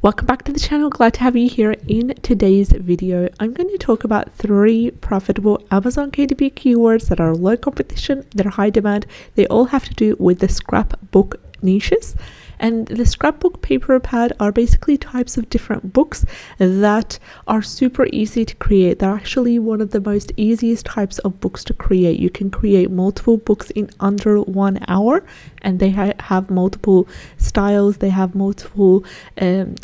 Welcome back to the channel. Glad to have you here. In today's video, I'm going to talk about 3 profitable Amazon KDP keywords that are low competition, that are high demand. They all have to do with the scrapbook niches. And the scrapbook paper pad are basically types of different books that are super easy to create. They're actually one of the most easiest types of books to create. You can create multiple books in under 1 hour, and they have multiple styles. They have multiple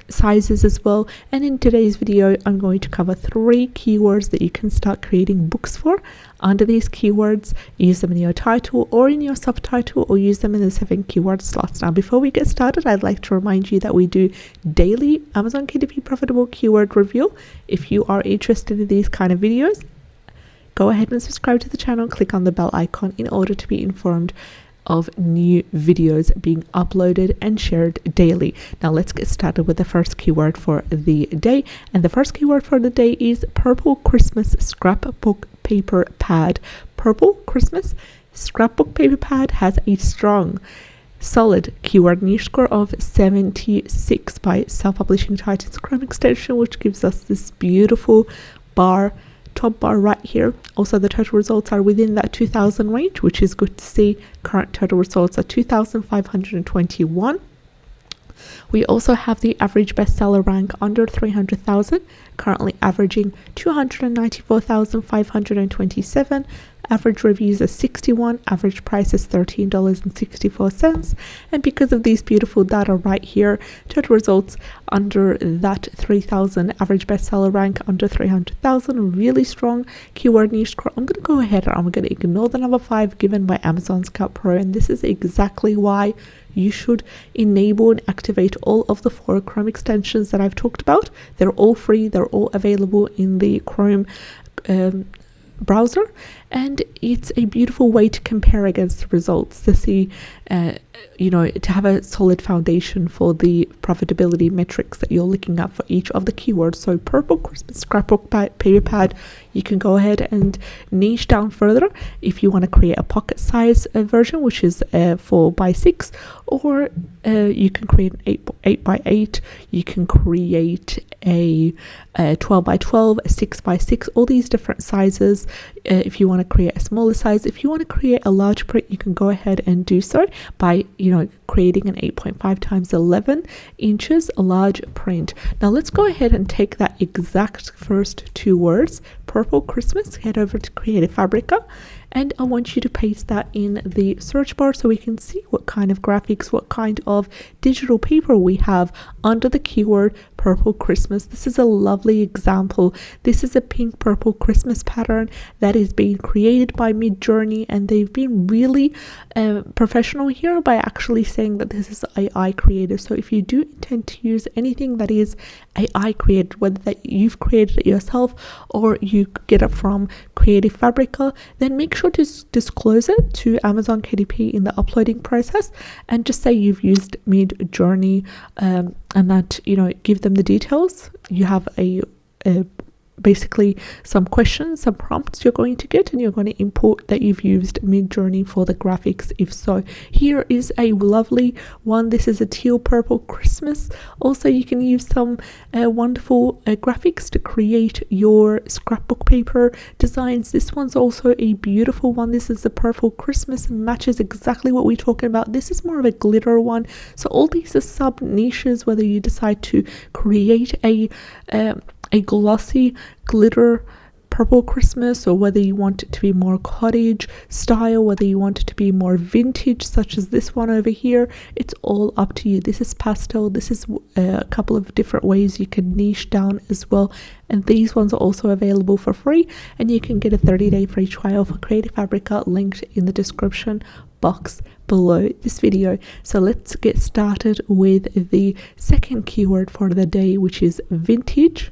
sizes as well. And in today's video, I'm going to cover 3 keywords that you can start creating books for. Under these keywords, use them in your title or in your subtitle, or use them in the 7 keyword slots. Now, before we get started, I'd like to remind you that we do daily Amazon KDP profitable keyword review. If you are interested in these kind of videos, go ahead and subscribe to the channel, click on the bell icon in order to be informed of new videos being uploaded and shared daily. Now let's get started with the first keyword for the day. And the first keyword for the day is Purple Christmas Scrapbook Paper Pad. Purple Christmas Scrapbook Paper Pad has a strong, solid keyword niche score of 76 by Self-Publishing Titans Chrome extension, which gives us this beautiful top bar right here. Also, the total results are within that 2000 range, which is good to see. Current total results are 2521. We also have the average bestseller rank under 300,000, currently averaging 294,527. Average reviews is 61, average price is $13.64. And because of these beautiful data right here, total results under that 3,000, average bestseller rank under 300,000, really strong keyword niche score. I'm going to go ahead and I'm going to ignore the number 5 given by Amazon Scout Pro, and this is exactly why you should enable and activate all of the 4 Chrome extensions that I've talked about. They're all free, they're all available in the Chrome browser, and it's a beautiful way to compare against the results, to see to have a solid foundation for the profitability metrics that you're looking at for each of the keywords. So Purple Christmas Scrapbook Paper Pad, you can go ahead and niche down further if you want to create a pocket size version, which is 4x6, or you can create an 8x8, you can create a 12x12, a 6x6, all these different sizes. If you want to create a smaller size, if you want to create a large print, you can go ahead and do so by creating an 8.5 times 11 inches a large print. Now let's go ahead and take that exact first 2 words, Purple Christmas, head over to Creative Fabrica, and I want you to paste that in the search bar so we can see what kind of graphics, what kind of digital paper we have under the keyword Purple Christmas. This is a lovely example. This is a pink purple Christmas pattern that is being created by Midjourney, and they've been really professional here by actually saying that this is AI created. So if you do intend to use anything that is AI created, whether that you've created it yourself or you get it from Creative Fabrica, then make sure to disclose it to Amazon KDP in the uploading process, and just say you've used Midjourney, and that give them the details. You have a basically some questions, some prompts you're going to get, and you're going to import that you've used Midjourney for the graphics if so. Here is a lovely one. This is a teal purple Christmas. Also, you can use some wonderful graphics to create your scrapbook paper designs. This one's also a beautiful one. This is the purple Christmas and matches exactly what we're talking about. This is more of a glitter one. So all these are sub niches, whether you decide to create a glossy glitter purple Christmas, or whether you want it to be more cottage style, whether you want it to be more vintage such as this one over here. It's all up to you. This is pastel. This is a couple of different ways you can niche down as well, and these ones are also available for free, and you can get a 30-day free trial for Creative Fabrica linked in the description box below this video. So let's get started with the second keyword for the day, which is vintage.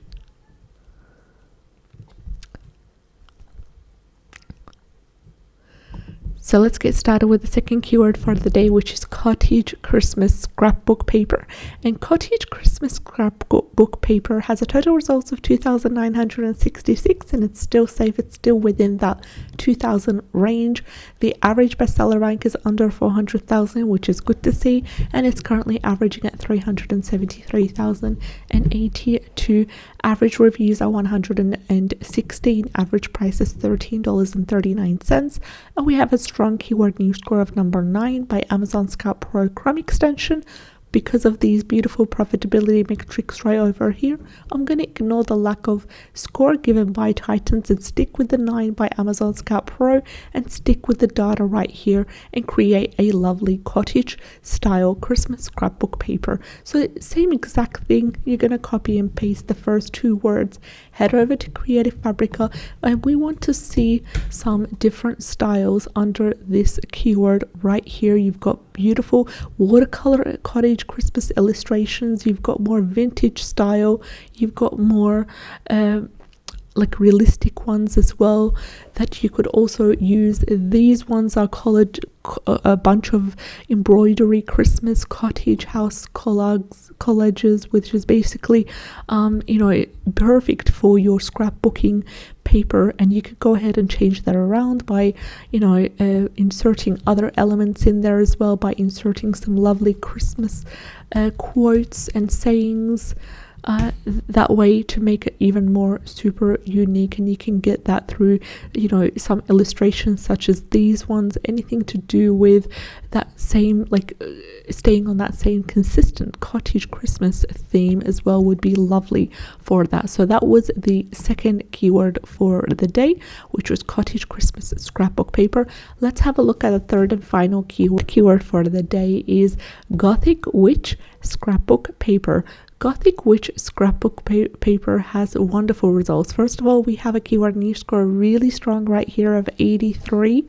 So let's get started with the second keyword for the day, which is cottage Christmas scrapbook paper. And cottage Christmas scrapbook paper has a total results of 2,966, and it's still safe. It's still within that 2000 range. The average bestseller rank is under 400,000, which is good to see, and it's currently averaging at 373,082. Average reviews are 116. Average price is $13.39, and we have a strong keyword news score of number 9 by Amazon Scout Pro Chrome extension. Because of these beautiful profitability metrics right over here, I'm going to ignore the lack of score given by Titans and stick with the 9 by Amazon Scout Pro and stick with the data right here and create a lovely cottage style Christmas scrapbook paper. So same exact thing, you're going to copy and paste the first 2 words. Head over to Creative Fabrica, and we want to see some different styles under this keyword right here. You've got beautiful watercolor cottage Christmas illustrations, you've got more vintage style, you've got more like realistic ones as well that you could also use. These ones are colored, a bunch of embroidery Christmas cottage house collages, which is basically perfect for your scrapbooking paper, and you could go ahead and change that around by inserting other elements in there as well, by inserting some lovely Christmas quotes and sayings that way to make it even more super unique. And you can get that through some illustrations such as these ones. Anything to do with that same, staying on that same consistent cottage Christmas theme as well would be lovely for that. So that was the second keyword for the day, which was cottage Christmas scrapbook paper. Let's have a look at the third and final keyword for the day is Gothic Witch scrapbook paper. Gothic Witch scrapbook paper has wonderful results. First of all, we have a keyword niche score really strong right here of 83,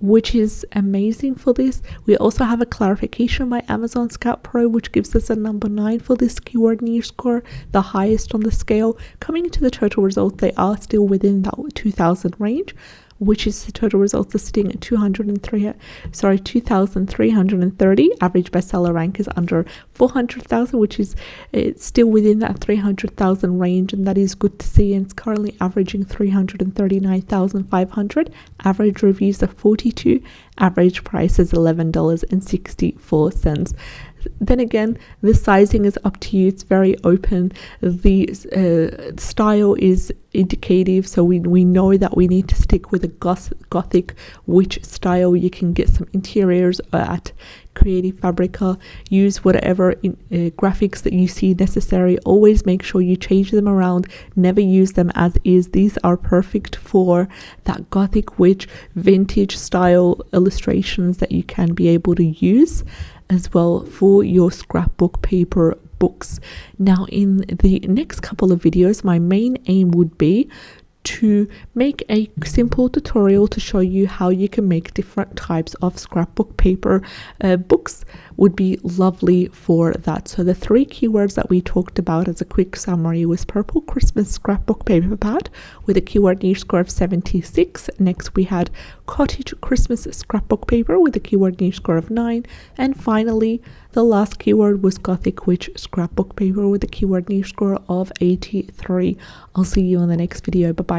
which is amazing for this. We also have a clarification by Amazon Scout Pro, which gives us a number 9 for this keyword niche score, the highest on the scale. Coming into the total results, they are still within that 2000 range, which is the total results are sitting at 2,330. Average bestseller rank is under 400,000, which is still within that 300,000 range, and that is good to see. And it's currently averaging 339,500. Average reviews are 42. Average price is $11.64. Then again, the sizing is up to you. It's very open. The style is indicative, so we know that we need to stick with a Gothic Witch style. You can get some interiors at Creative Fabrica. Use whatever graphics that you see necessary. Always make sure you change them around. Never use them as is. These are perfect for that Gothic Witch vintage style illustrations that you can be able to use as well for your scrapbook paper books. Now, in the next couple of videos, my main aim would be to make a simple tutorial to show you how you can make different types of scrapbook paper books would be lovely for that. So the 3 keywords that we talked about as a quick summary was purple Christmas scrapbook paper pad with a keyword niche score of 76. Next we had cottage Christmas scrapbook paper with a keyword niche score of 9, and finally the last keyword was Gothic Witch scrapbook paper with a keyword niche score of 83. I'll see you on the next video. Bye bye.